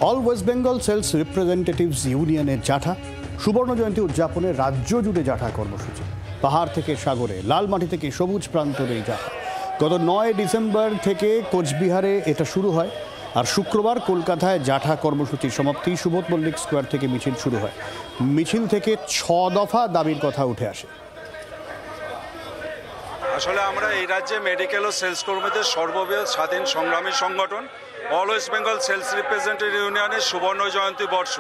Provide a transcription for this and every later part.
All West Bengal sales representatives ইউনিয়নের জাঠা সুবর্ণ জয়ন্তী উদযাপনে রাজ্য জুড়ে জাঠা কর্মসূচি। পাহাড় থেকে সাগরে, লালমাটি থেকে সবুজ প্রান্তর এই জাঠা গত ৯ ডিসেম্বর থেকে কোচবিহারে এটা শুরু হয়। আর শুক্রবার কলকাতায় জাঠা কর্মসূচির সমাপ্তি। সুবোধ মল্লিক স্কোয়ার থেকে মিছিল শুরু হয়। মিছিল থেকে ৬ দফা দাবির কথা উঠে আসে। আসলে আমরা এই রাজ্যে মেডিকেল ও সেলস কর্মীদের সর্ববৃহৎ স্বাধীন সংগ্রামী সংগঠন all West Bengal sales representative ইউনিয়নের সুবর্ণ জয়ন্তী বর্ষ,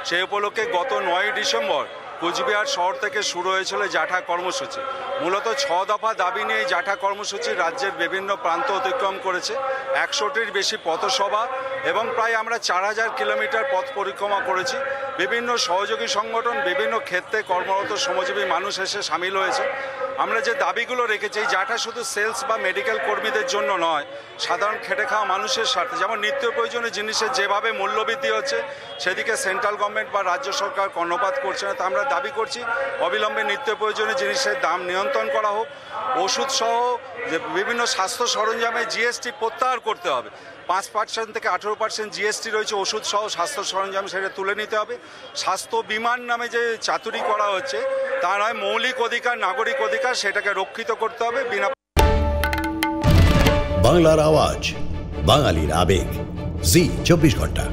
সেই উপলক্ষে গত ৯ ডিসেম্বর কোচবিহার শহর থেকে শুরু হয়েছিল জাঠা কর্মসূচি। মূলত ৬ দফা দাবি নিয়ে এই জাঠা কর্মসূচি রাজ্যের বিভিন্ন প্রান্ত অতিক্রম করেছে। ১০০টির বেশি পথসভা এবং প্রায় আমরা ৪,০০০ কিলোমিটার পথ পরিক্রমা করেছি। বিভিন্ন সহযোগী সংগঠন, বিভিন্ন ক্ষেত্রে কর্মরত শ্রমজীবী মানুষ এসে সামিল হয়েছে। আমরা যে দাবিগুলো রেখেছি, এই জাঠা শুধু সেলস বা মেডিকেল কর্মীদের জন্য নয়, সাধারণ খেটে খাওয়া মানুষের স্বার্থে। যেমন নিত্য প্রয়োজনীয় জিনিসের যেভাবে মূল্যবৃদ্ধি হচ্ছে, সেদিকে সেন্ট্রাল গভর্নমেন্ট বা রাজ্য সরকার কর্ণপাত করছে না। তা আমরা দাবি করছি অবিলম্বে নিত্য প্রয়োজনীয় জিনিসের দাম নিয়ন্ত্রণ করা হোক। ওষুধ সহ যে বিভিন্ন স্বাস্থ্য সরঞ্জামে জিএসটি প্রত্যাহার করতে হবে। ৫% থেকে 18% জিএসটি রয়েছে ওষুধ সহ স্বাস্থ্য সরঞ্জাম, সেটা তুলে নিতে হবে। স্বাস্থ্য বিমার নামে যে চাতুরি করা হচ্ছে, তা নয়, মৌলিক অধিকার, নাগরিক অধিকার, সেটাকে রক্ষিত করতে হবে। বিনা বাংলার আওয়াজ, বাঙালির আবেগ, জি 24 ঘন্টা।